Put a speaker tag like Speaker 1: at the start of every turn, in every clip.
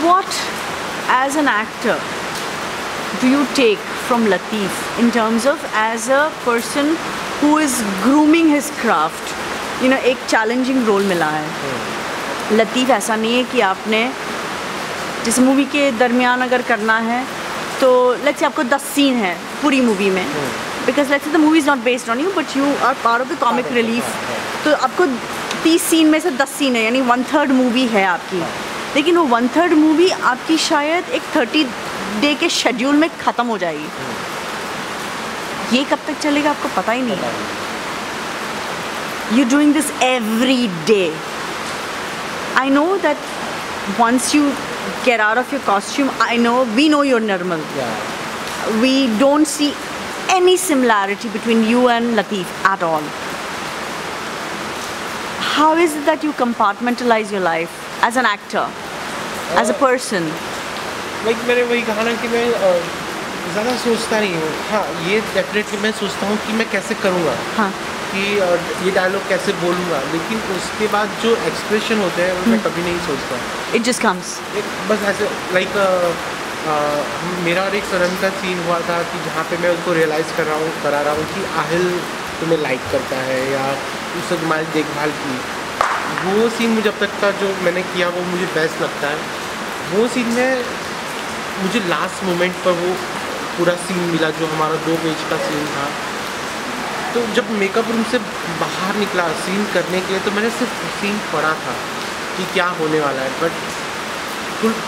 Speaker 1: what as an actor do you take from Lateef in terms of as a person who is grooming his craft? You know, एक challenging role मिला है। लतीफ़ ऐसा नहीं है कि आपने जिस मूवी के दरमियान अगर करना है तो लेट्स से आपको 10 सीन है पूरी मूवी में, because let's say the movie is not based on you but you are part of the comic relief, तो आपको 30 सीन में से 10 सीन है, यानी 1/3 मूवी है आपकी, लेकिन वो 1/3 मूवी आपकी शायद एक 30 डे के शेड्यूल में ख़त्म हो जाएगी। ये कब तक चलेगा आपको पता ही नहीं है। You doing this every day. I know that once you get out of your costume, we know you're Nirmal. We don't see any similarity between you and Lateef at all. How is it that you compartmentalize your life as an actor, as a person?
Speaker 2: Like मैंने वही कहा ना कि मैं ज़्यादा सोचता नहीं हूँ। हाँ, ये डेफिनेटली मैं सोचता हूँ कि मैं कैसे करूँगा,
Speaker 1: हाँ,
Speaker 2: कि ये डायलॉग कैसे बोलूँगा, लेकिन उसके बाद जो एक्सप्रेशन होते हैं वो मैं कभी नहीं सोचता।
Speaker 1: It just comes.
Speaker 2: बस ऐसे लाइक मेरा और एक सनम का सीन हुआ था कि जहाँ पे मैं उसको रियलाइज़ करा रहा हूँ कि आहिल तुम्हें लाइक करता है या उससे तुम्हारी देखभाल की। वो सीन मुझे अब तक का जो मैंने किया वो मुझे बेस्ट लगता है। वो सीन में मुझे लास्ट मोमेंट पर वो पूरा सीन मिला जो हमारा 2 पेज का सीन था। तो जब मेकअप रूम से बाहर निकला सीन करने के लिए तो मैंने सिर्फ सीन पढ़ा था कि क्या होने वाला है, बट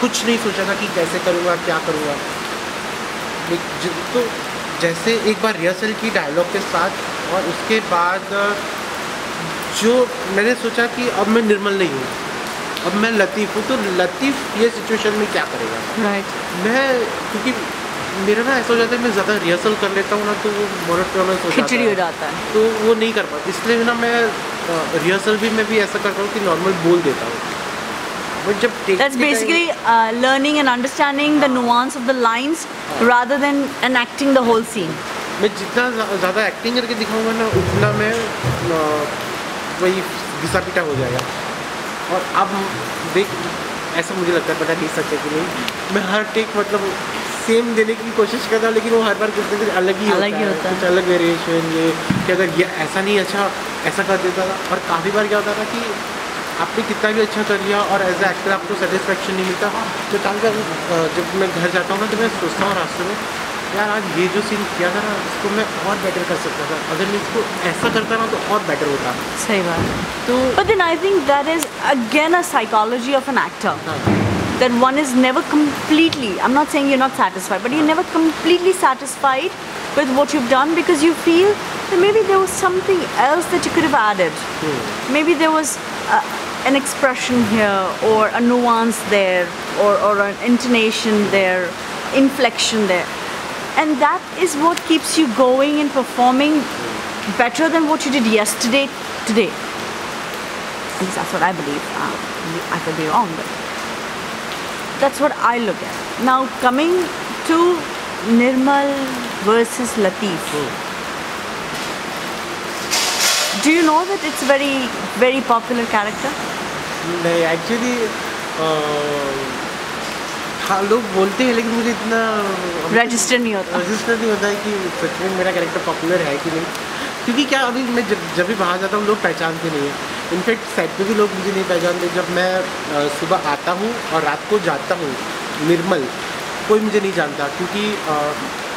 Speaker 2: कुछ नहीं सोचा था कि कैसे करूँगा क्या करूँगा। तो जैसे एक बार रिहर्सल की डायलॉग के साथ और उसके बाद जो मैंने सोचा कि अब मैं निर्मल नहीं हूँ, अब मैं लतीफ़ हूँ, तो लतीफ़ ये सिचुएशन में क्या करेगा।
Speaker 1: Right.
Speaker 2: मैं क्योंकि मेरा ना ऐसा हो जाता है मैं ज़्यादा रिहर्सल कर लेता हूँ ना तो वो मोनोटोनस हो
Speaker 1: जाता है,
Speaker 2: तो वो नहीं कर पाता, इसलिए ना मैं रिहर्सल भी मैं भी ऐसा करता हूँ कि नॉर्मल बोल देता हूँ। बट जब
Speaker 1: That's basically learning and understanding the nuance of the lines rather than enacting the whole scene.
Speaker 2: मैं जितना ज़्यादा एक्टिंग करके दिखाऊंगा ना उतना मैं वही घिसा पिटा हो जाएगा। और अब देख ऐसा मुझे लगता है, पता नहीं सच है कि नहीं, मैं हर टेक मतलब सेम देने की कोशिश करता हूँ लेकिन वो हर बार कुछ ना अलग ही होता है, कुछ अलग वेरिएशन, ये कि अगर ये ऐसा नहीं अच्छा ऐसा कर देता था। और काफ़ी बार क्या होता था कि आपने कितना भी अच्छा कर लिया और एज ए एक्टर आपको सेटिस्फेक्शन नहीं मिलता। तो जब मैं घर जाता हूँ ना तो मैं सोचता हूँ रास्ते में, यार आज ये जो सीन किया था ना इसको मैं और बेटर कर सकता था, अगर मैं इसको ऐसा करता ना तो और बेटर होता।
Speaker 1: सही बात। तो but then I think that is again a psychology of an actor. That one is never completely, I'm not saying you're not satisfied, but you're never completely satisfied with what you've done because you feel that maybe there was something else that you could have added. Maybe there was an expression here or a nuance there or an intonation there, inflection there. And that is what keeps you going and performing better than what you did yesterday, today. At least that's what I believe. I could be wrong, but that's what I look at. Now coming to Nirmal versus Lateef. Do you know that it's a very, very popular character?
Speaker 2: नहीं actually हाँ लोग बोलते हैं लेकिन मुझे इतना
Speaker 1: register नहीं होता
Speaker 2: है कि सच में मेरा कैरेक्टर पॉपुलर है कि नहीं, क्योंकि क्या अभी मैं जब भी बाहर जाता हूँ लोग पहचानते नहीं हैं। इनफैक्ट सेट पे भी लोग मुझे नहीं पहचानते। जब मैं सुबह आता हूँ और रात को जाता हूँ निर्मल, कोई मुझे नहीं जानता, क्योंकि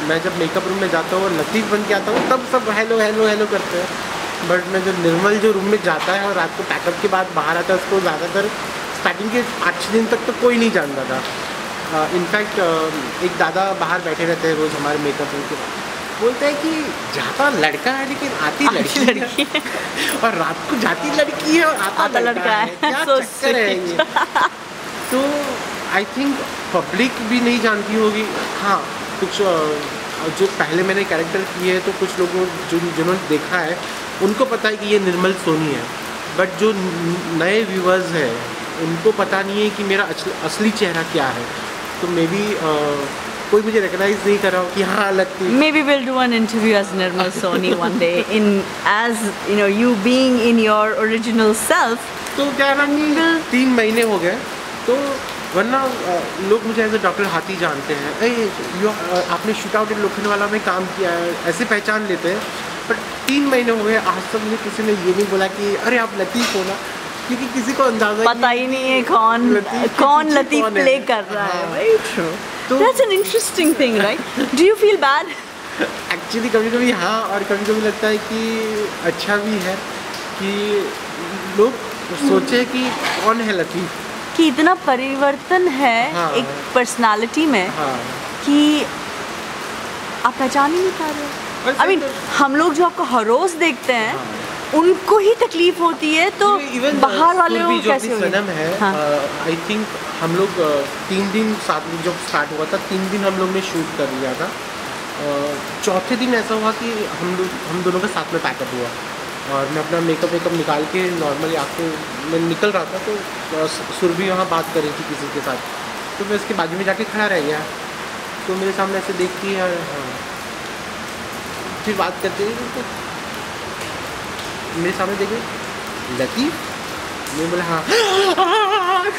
Speaker 2: मैं जब मेकअप रूम में जाता हूँ और लतीफ़ बन के आता हूँ तब सब हेलो हेलो हेलो करते हैं। बट मैं जो निर्मल जो रूम में जाता है और रात को पैकअप के बाद बाहर आता है उसको ज़्यादातर स्टार्टिंग के 8 दिन तक तो कोई नहीं जानता था। इनफैक्ट एक दादा बाहर बैठे रहते हैं रोज़ हमारे मेकअप रूम के, बोलते हैं कि जाता लड़का है लेकिन आती लड़की है और रात को जाती लड़की है और आता लड़का है, क्या चक्कर है ये। तो आई थिंक पब्लिक भी नहीं जानती होगी। हाँ कुछ जो पहले मैंने कैरेक्टर किए हैं तो कुछ लोगों जिन्होंने देखा है उनको पता है कि ये निर्मल सोनी है, बट जो नए व्यूअर्स हैं उनको पता नहीं है कि मेरा असली चेहरा क्या है। तो मे बी कोई मुझे रिकग्नाइज नहीं कर रहा हो कि हाँ लगती।
Speaker 1: Maybe we'll do an interview as Nirmal Soni one day in as you know you being in your original self.
Speaker 2: तो क्या ना 3 महीने हो गए तो वरना लोग मुझे एज ए डॉक्टर हाथी जानते हैं, आपने शूट आउट इन लोखंडवाला में काम किया है, ऐसे पहचान लेते हैं। बट 3 महीने हो गए, आज तक मुझे किसी ने ये नहीं बोला कि अरे आप लतीफ़ हो ना, क्योंकि किसी को अंदाजा
Speaker 1: पता ही नहीं है कौन लतीफ़ प्ले कर रहा है। Very true, that's an interesting thing, right? Do you feel bad?
Speaker 2: Actually कभी कभी हाँ, और कभी कभी लगता है कि अच्छा भी है कि लोग सोचे कि कौन है लतीफ़,
Speaker 1: कि इतना परिवर्तन है एक पर्सनालिटी में कि आप पहचान ही नहीं पा रहे। आई मीन हम लोग जो आपको हर रोज देखते हैं उनको ही तकलीफ होती है, तो बाहर वाले को कैसे होगी?
Speaker 2: सनम है, आई थिंक हम लोग 3 दिन साथ में जब स्टार्ट हुआ था, 3 दिन हम लोग ने शूट कर लिया था। चौथे दिन ऐसा हुआ कि हम दोनों का साथ में पैकअप हुआ और मैं अपना मेकअप निकाल के नॉर्मली आके मैं निकल रहा था, तो सुरभि वहाँ बात कर रही थी किसी के साथ, तो मैं उसके बाजू में जाके खड़ा रह गया। तो मेरे सामने ऐसे देखती है, फिर बात करते हैं, तो मेरे सामने देखे लतीफ़, मैं बोला हाँ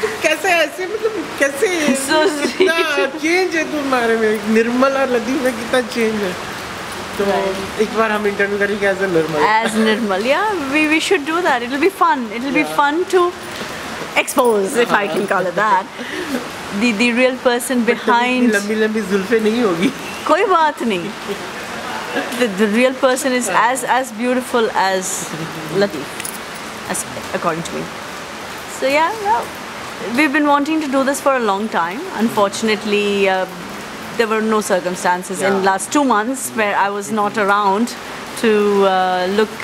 Speaker 2: तुम कैसे ऐसे, मतलब कैसे कितना चेंज है तुम्हारे में, निर्मल और लतीफ़ में कितना चेंज है। तो एक बार हम इंटरव्यू करेंगे as Nirmal,
Speaker 1: yeah, we should do that. It'll be fun. It'll be fun to expose, if I can call it that, the real person behind.
Speaker 2: लंबी जुल्फे नहीं होगी,
Speaker 1: कोई बात नहीं। The real person is as beautiful as Lateef, as according to me. So yeah, we've been wanting to do this for a long time. Unfortunately, there were no circumstances in last 2 months where I was not around to look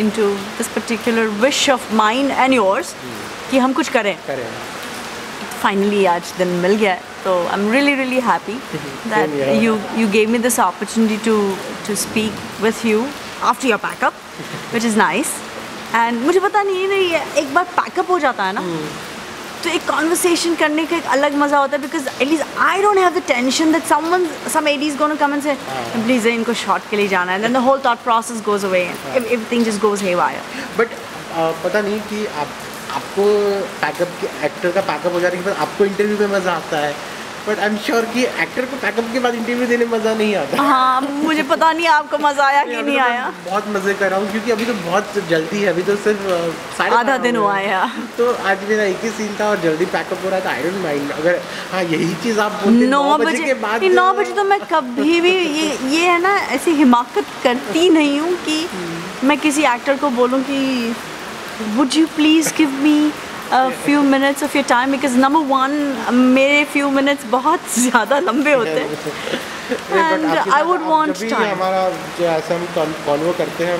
Speaker 1: into this particular wish of mine and yours कि हम कुछ करें। Finally आज दिन मिल गया, so I'm really happy that you gave me this opportunity to speak with you after your backup, which is nice. And मुझे पता नहीं है, एक बार पैकअप हो जाता है ना, तो एक कॉन्वर्सेशन करने का एक अलग मज़ा होता है, because at least I don't have the tension that some AD is gonna come and say please इनको शॉट के लिए जाना है, then the whole thought process goes away, everything just goes haywire.
Speaker 2: But पता नहीं कि आपको पैकअप के एक्टर का पैकअप हो जाने के बाद आपको इंटरव्यू में मज़ा आता है, बट आई एम श्योर कि एक्टर को पैकअप के बाद इंटरव्यू देने में मज़ा नहीं आता।
Speaker 1: हाँ, मुझे पता नहीं आपको मज़ा आया कि नहीं आया।
Speaker 2: बहुत मज़े कर रहा हूँ, क्योंकि अभी तो बहुत जल्दी है, अभी तो सिर्फ
Speaker 1: आधा दिन हुआ है।
Speaker 2: तो आज मेरा एक ही सीन था और जल्दी पैकअप हो रहा था। आई डोंट माइंड, अगर हाँ यही चीज़ आप 9 बजे के बाद,
Speaker 1: 9 बजे तो मैं कभी भी ये है ना, ऐसी हिमाकत करती नहीं हूँ कि मैं किसी एक्टर को बोलूँ कि would you please give me a few minutes of your time, because number one मेरे few minutes बहुत ज़्यादा लंबे होते हैं and I would want time।
Speaker 2: हमारा जो ऐसा हम कॉन्वो करते हैं,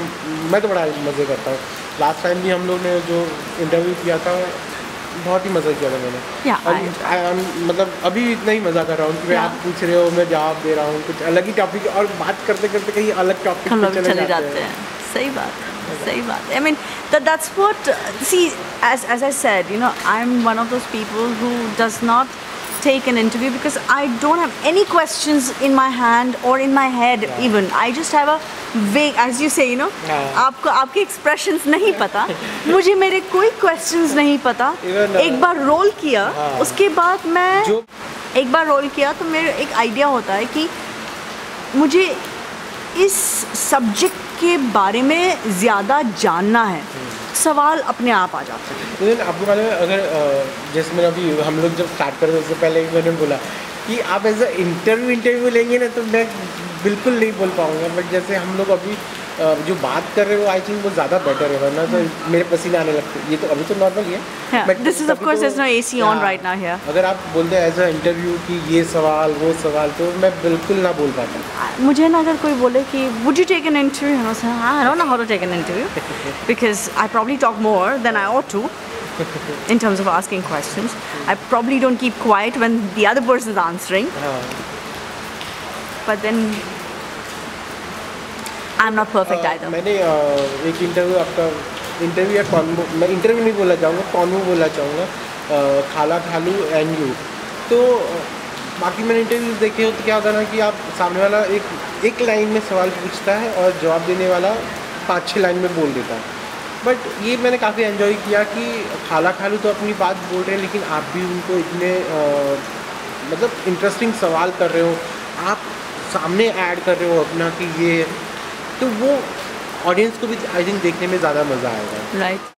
Speaker 2: मैं तो बड़ा मज़े करता हूँ। लास्ट टाइम भी हम लोग ने जो इंटरव्यू किया था बहुत ही मज़ा किया था मैंने, और मतलब अभी इतना ही मज़ा कर रहा हूँ कि आप पूछ रहे हो, मैं जवाब दे रहा हूँ, कुछ अलग ही टॉपिक, और बात करते करते कहीं अलग टॉपिक पे चले जाते हैं।
Speaker 1: सही बात। I mean that's what, see, as I said, you know, I'm one of those people who does not take an interview because I don't have any questions in my hand or in my head even. I just have a vague, as you say, you know, आपको आपके expressions नहीं पता, मुझे मेरे कोई questions नहीं पता। एक बार रोल किया, उसके बाद मैं एक बार रोल किया तो मेरे एक आइडिया होता है कि मुझे इस सब्जेक्ट के बारे में ज़्यादा जानना है, सवाल अपने आप आ जाते हैं।
Speaker 2: लेकिन आपको मालूम है, अगर जैसे मैंने अभी हम लोग जब स्टार्ट करते उससे पहले मैंने बोला कि आप ऐसा इंटरव्यू लेंगे ना, तो मैं बिल्कुल नहीं बोल पाऊँगा। बट जैसे हम लोग अभी जो बात कर रहे हो, आई थिंक वो ज़्यादा बेटर है, वरना तो मेरे पसीने आने लगते हैं। ये तो अभी तो नॉर्मल ही है,
Speaker 1: but this is of course there is no AC on right now here.
Speaker 2: अगर आप बोलते हैं एज अ इंटरव्यू कि ये सवाल वो सवाल, तो मैं बिल्कुल ना बोल पाता।
Speaker 1: मुझे ना अगर कोई बोले कि would you take an interview, I don't know how to take an interview because I probably talk more than I ought to in terms of asking questions. I probably don't keep quiet when the other person is answering. But then I'm not perfect either.
Speaker 2: मैंने एक interview आपका interview या convo, मैं interview नहीं बोलना चाहूँगा, convo बोलना चाहूँगा, खाला खालू एंड यू। तो बाकी मैंने इंटरव्यूज देखे हो, तो क्या होता है ना कि आप सामने वाला एक लाइन में सवाल पूछता है और जवाब देने वाला 5-6 लाइन में बोल देता है। बट ये मैंने काफ़ी एंजॉय किया कि खाला खालू तो अपनी बात बोल रहे हैं, लेकिन आप भी उनको इतने मतलब इंटरेस्टिंग सवाल कर रहे हो, आप सामने ऐड कर रहे हो अपना कि ये, तो वो ऑडियंस को भी आई थिंक देखने में ज़्यादा मज़ा आएगा।
Speaker 1: राइट।